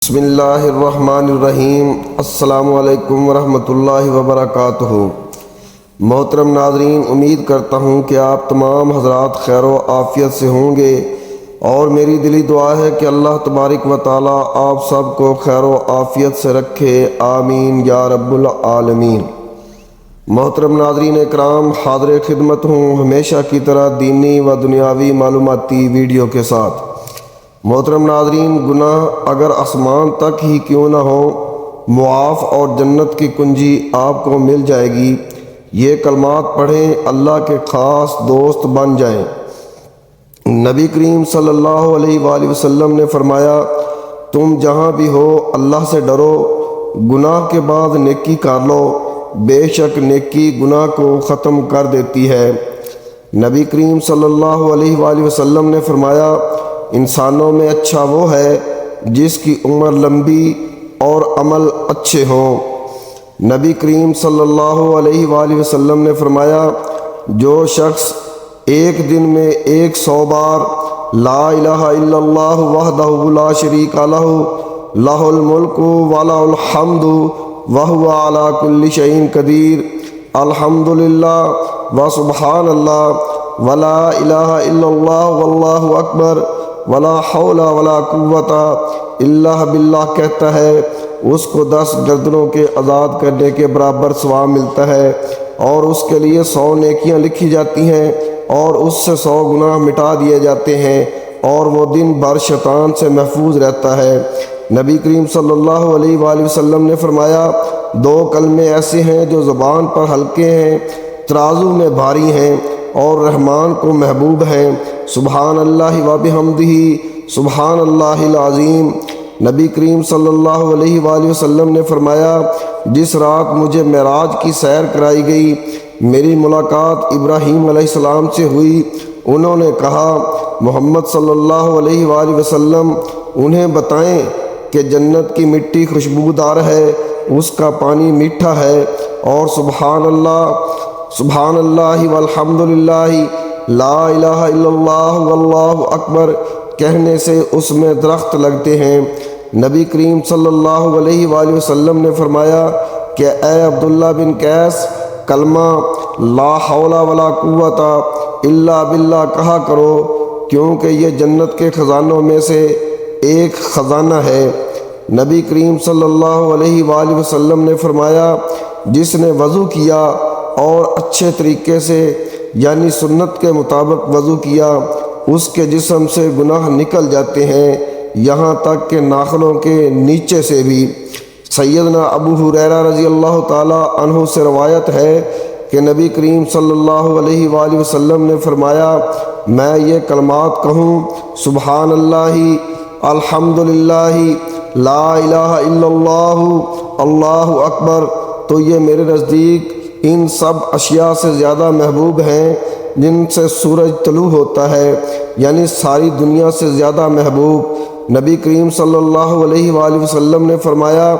بسم اللہ الرحمن الرحیم۔ السلام علیکم ورحمۃ اللہ وبرکاتہ۔ محترم ناظرین، امید کرتا ہوں کہ آپ تمام حضرات خیر و عافیت سے ہوں گے، اور میری دلی دعا ہے کہ اللہ تبارک و تعالی آپ سب کو خیر و عافیت سے رکھے، آمین یا رب العالمین۔ محترم ناظرین اکرام، حاضر خدمت ہوں ہمیشہ کی طرح دینی و دنیاوی معلوماتی ویڈیو کے ساتھ۔ محترم ناظرین، گناہ اگر آسمان تک ہی کیوں نہ ہو، معاف اور جنت کی کنجی آپ کو مل جائے گی۔ یہ کلمات پڑھیں، اللہ کے خاص دوست بن جائیں۔ نبی کریم صلی اللہ علیہ وآلہ وسلم نے فرمایا، تم جہاں بھی ہو اللہ سے ڈرو، گناہ کے بعد نیکی کر لو، بے شک نیکی گناہ کو ختم کر دیتی ہے۔ نبی کریم صلی اللہ علیہ وآلہ وسلم نے فرمایا، انسانوں میں اچھا وہ ہے جس کی عمر لمبی اور عمل اچھے ہوں۔ نبی کریم صلی اللہ علیہ وآلہ وسلم نے فرمایا، جو شخص ایک دن میں 100 بار لا الہ الا اللہ وحدہ لا شریک لہ لہ الملک ولہ الحمد وہو علی کل شیء قدیر، الحمدللہ وسبحان اللہ ولا الہ الا اللہ واللہ اکبر ولا حول ولا قوت الا باللہ کہتا ہے، اس کو 10 گردنوں کے آزاد کرنے کے برابر ثواب ملتا ہے، اور اس کے لیے 100 نیکیاں لکھی جاتی ہیں، اور اس سے 100 گناہ مٹا دیے جاتے ہیں، اور وہ دن بھر شیطان سے محفوظ رہتا ہے۔ نبی کریم صلی اللہ علیہ وآلہ وسلم نے فرمایا، 2 کلمے ایسے ہیں جو زبان پر ہلکے ہیں، ترازو میں بھاری ہیں، اور رحمان کو محبوب ہیں، سبحان اللہ و بحمدہ سبحان اللہ العظیم۔ نبی کریم صلی اللہ علیہ وآلہ وسلم نے فرمایا، جس رات مجھے معراج کی سیر کرائی گئی، میری ملاقات ابراہیم علیہ السلام سے ہوئی۔ انہوں نے کہا، محمد صلی اللہ علیہ وآلہ وسلم، انہیں بتائیں کہ جنت کی مٹی خوشبودار ہے، اس کا پانی میٹھا ہے، اور سبحان اللہ والحمدللہ لا الہ الا اللہ واللہ اکبر کہنے سے اس میں درخت لگتے ہیں۔ نبی کریم صلی اللہ علیہ وآلہ وسلم نے فرمایا کہ اے عبداللہ بن قیس، کلمہ لا حول ولا قوت الا باللہ کہا کرو، کیونکہ یہ جنت کے خزانوں میں سے ایک خزانہ ہے۔ نبی کریم صلی اللہ علیہ وآلہ وسلم نے فرمایا، جس نے وضو کیا اور اچھے طریقے سے یعنی سنت کے مطابق وضو کیا، اس کے جسم سے گناہ نکل جاتے ہیں، یہاں تک کہ ناخنوں کے نیچے سے بھی۔ سیدنا ابو ہریرہ رضی اللہ تعالی عنہ سے روایت ہے کہ نبی کریم صلی اللہ علیہ وآلہ وسلم نے فرمایا، میں یہ کلمات کہوں، سبحان اللہ، الحمدللہ، لا الہ الا اللہ، اللہ اکبر، تو یہ میرے نزدیک ان سب اشیاء سے زیادہ محبوب ہیں جن سے سورج طلوع ہوتا ہے، یعنی ساری دنیا سے زیادہ محبوب۔ نبی کریم صلی اللہ علیہ وآلہ وسلم نے فرمایا،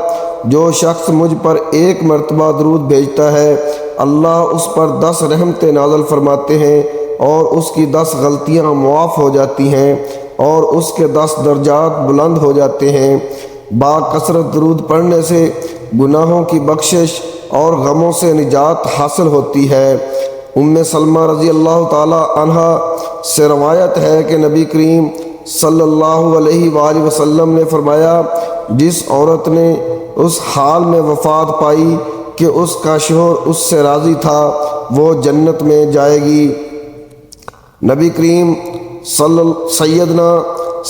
جو شخص مجھ پر 1 مرتبہ درود بھیجتا ہے، اللہ اس پر 10 رحمتیں نازل فرماتے ہیں، اور اس کی 10 غلطیاں معاف ہو جاتی ہیں، اور اس کے 10 درجات بلند ہو جاتے ہیں۔ با کثرت درود پڑھنے سے گناہوں کی بخشش اور غموں سے نجات حاصل ہوتی ہے۔ ام سلمہ رضی اللہ تعالی عنہ سے روایت ہے کہ نبی کریم صلی اللہ علیہ وآلہ وسلم نے فرمایا، جس عورت نے اس حال میں وفات پائی کہ اس کا شوہر اس سے راضی تھا، وہ جنت میں جائے گی۔ نبی کریم سیدنا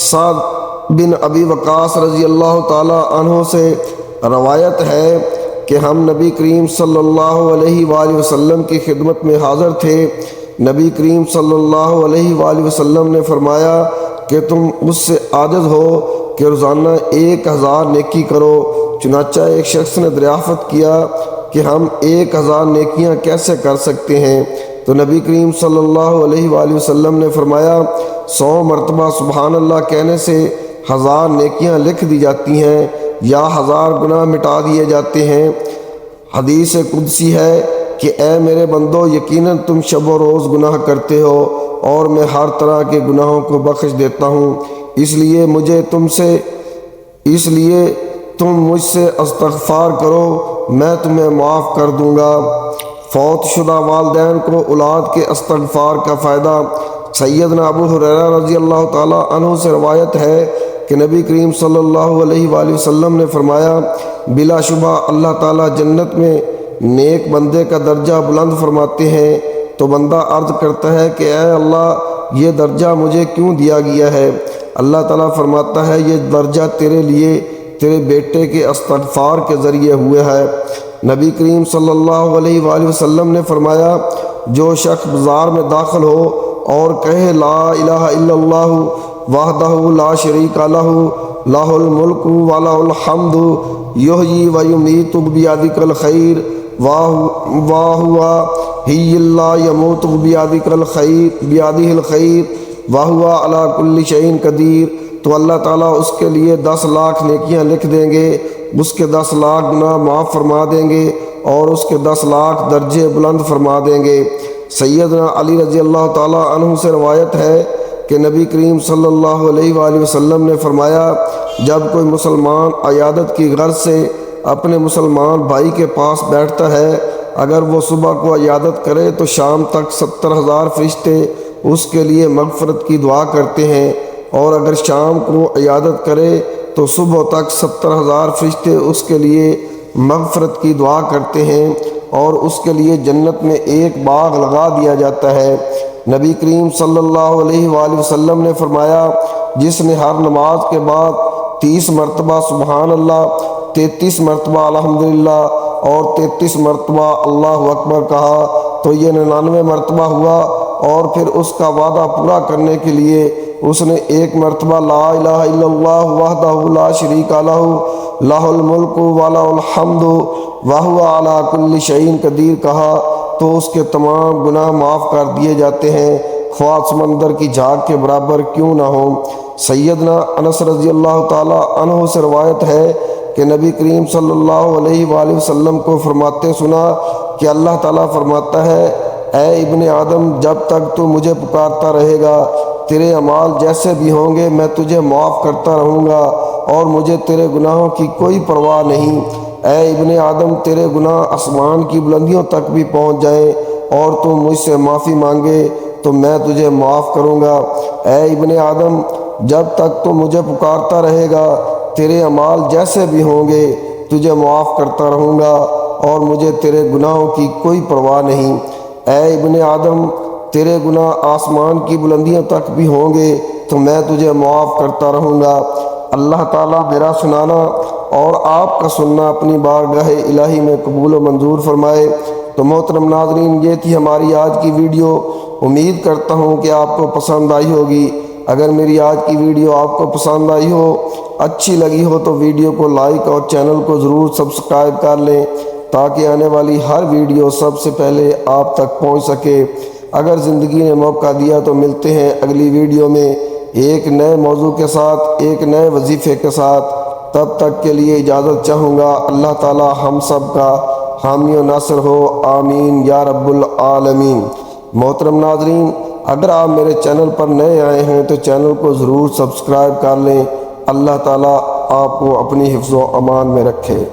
سعد بن ابی وقاص رضی اللہ تعالی عنہ سے روایت ہے کہ ہم نبی کریم صلی اللہ علیہ وآلہ وسلم کی خدمت میں حاضر تھے۔ نبی کریم صلی اللہ علیہ وآلہ وسلم نے فرمایا کہ تم اس سے عاجز ہو کہ روزانہ 1000 نیکی کرو۔ چنانچہ ایک شخص نے دریافت کیا کہ ہم 1000 نیکیاں کیسے کر سکتے ہیں؟ تو نبی کریم صلی اللہ علیہ وآلہ وسلم نے فرمایا، 100 مرتبہ سبحان اللہ کہنے سے 1000 نیکیاں لکھ دی جاتی ہیں، یا 1000 گناہ مٹا دیے جاتے ہیں۔ حدیث قدسی ہے کہ اے میرے بندو، یقیناً تم شب و روز گناہ کرتے ہو، اور میں ہر طرح کے گناہوں کو بخش دیتا ہوں، اس لیے مجھے تم سے اس لیے تم مجھ سے استغفار کرو، میں تمہیں معاف کر دوں گا۔ فوت شدہ والدین کو اولاد کے استغفار کا فائدہ۔ سیدنا ابو ہریرہ رضی اللہ تعالیٰ عنہ سے روایت ہے کہ نبی کریم صلی اللہ علیہ وآلہ وسلم نے فرمایا، بلا شبہ اللہ تعالیٰ جنت میں نیک بندے کا درجہ بلند فرماتے ہیں۔ تو بندہ عرض کرتا ہے کہ اے اللہ، یہ درجہ مجھے کیوں دیا گیا ہے؟ اللہ تعالیٰ فرماتا ہے، یہ درجہ تیرے لیے تیرے بیٹے کے استغفار کے ذریعے ہوئے ہے۔ نبی کریم صلی اللہ علیہ وآلہ وسلم نے فرمایا، جو شخص بازار میں داخل ہو اور کہے لا الہ الا اللہ وحدہ لا شریک لہ لہ الملک ولہ الحمد یحیی و یمیت بیدہ الخیر وہو حی لا یموت بیدہ الخیر وہو علی کل شیء قدیر، تو اللہ تعالیٰ اس کے لیے 10 لاکھ نیکیاں لکھ دیں گے، اس کے 10 لاکھ گناہ معاف فرما دیں گے اور اس کے 10 لاکھ درجے بلند فرما دیں گے۔ سیدنا علی رضی اللہ تعالیٰ عنہ سے روایت ہے کہ نبی کریم صلی اللہ علیہ وآلہ وسلم نے فرمایا، جب کوئی مسلمان عیادت کی غرض سے اپنے مسلمان بھائی کے پاس بیٹھتا ہے، اگر وہ صبح کو عیادت کرے تو شام تک 70,000 فرشتے اس کے لیے مغفرت کی دعا کرتے ہیں، اور اگر شام کو عیادت کرے تو صبح تک 70,000 فرشتے اس کے لیے مغفرت کی دعا کرتے ہیں، اور اس کے لیے جنت میں ایک باغ لگا دیا جاتا ہے۔ نبی کریم صلی اللہ علیہ وآلہ وسلم نے فرمایا، جس نے ہر نماز کے بعد 30 مرتبہ سبحان اللہ، 33 مرتبہ الحمدللہ اور 33 مرتبہ اللہ اکبر کہا تو یہ 99 مرتبہ ہوا، اور پھر اس کا وعدہ پورا کرنے کے لیے اس نے 1 مرتبہ لا الہ الا اللہ وحدہ لا شریک لہ لہ الملک ولہ الحمد وہو علی کل شیء قدیر کہا تو اس کے تمام گناہ معاف کر دیے جاتے ہیں، خواہ سمندر کی جھاگ کے برابر کیوں نہ ہوں۔ سیدنا انس رضی اللہ تعالیٰ عنہ سے روایت ہے کہ نبی کریم صلی اللہ علیہ وآلہ وسلم کو فرماتے سنا کہ اللہ تعالیٰ فرماتا ہے، اے ابن آدم، جب تک تو مجھے پکارتا رہے گا، تیرے اعمال جیسے بھی ہوں گے میں تجھے معاف کرتا رہوں گا، اور مجھے تیرے گناہوں کی کوئی پرواہ نہیں۔ اے ابن آدم، تیرے گناہ آسمان کی بلندیوں تک بھی پہنچ جائیں اور تو مجھ سے معافی مانگے تو میں تجھے معاف کروں گا۔ اے ابن آدم، جب تک تو مجھے پکارتا رہے گا، تیرے اعمال جیسے بھی ہوں گے تجھے معاف کرتا رہوں گا، اور مجھے تیرے گناہوں کی کوئی پرواہ نہیں۔ اے ابن آدم، تیرے گناہ آسمان کی بلندیوں تک بھی ہوں گے تو میں تجھے معاف کرتا رہوں گا۔ اللہ تعالیٰ میرا سنانا اور آپ کا سننا اپنی بارگاہ الہی میں قبول و منظور فرمائے۔ تو محترم ناظرین، یہ تھی ہماری آج کی ویڈیو، امید کرتا ہوں کہ آپ کو پسند آئی ہوگی۔ اگر میری آج کی ویڈیو آپ کو پسند آئی ہو، اچھی لگی ہو تو ویڈیو کو لائک اور چینل کو ضرور سبسکرائب کر لیں تاکہ آنے والی ہر ویڈیو سب سے پہلے آپ تک پہنچ سکے۔ اگر زندگی نے موقع دیا تو ملتے ہیں اگلی ویڈیو میں ایک نئے موضوع کے ساتھ، ایک نئے وظیفے کے ساتھ۔ تب تک کے لیے اجازت چاہوں گا۔ اللہ تعالی ہم سب کا حامی و ناصر ہو، آمین یا رب العالمین۔ محترم ناظرین، اگر آپ میرے چینل پر نئے آئے ہیں تو چینل کو ضرور سبسکرائب کر لیں۔ اللہ تعالی آپ کو اپنی حفظ و امان میں رکھے۔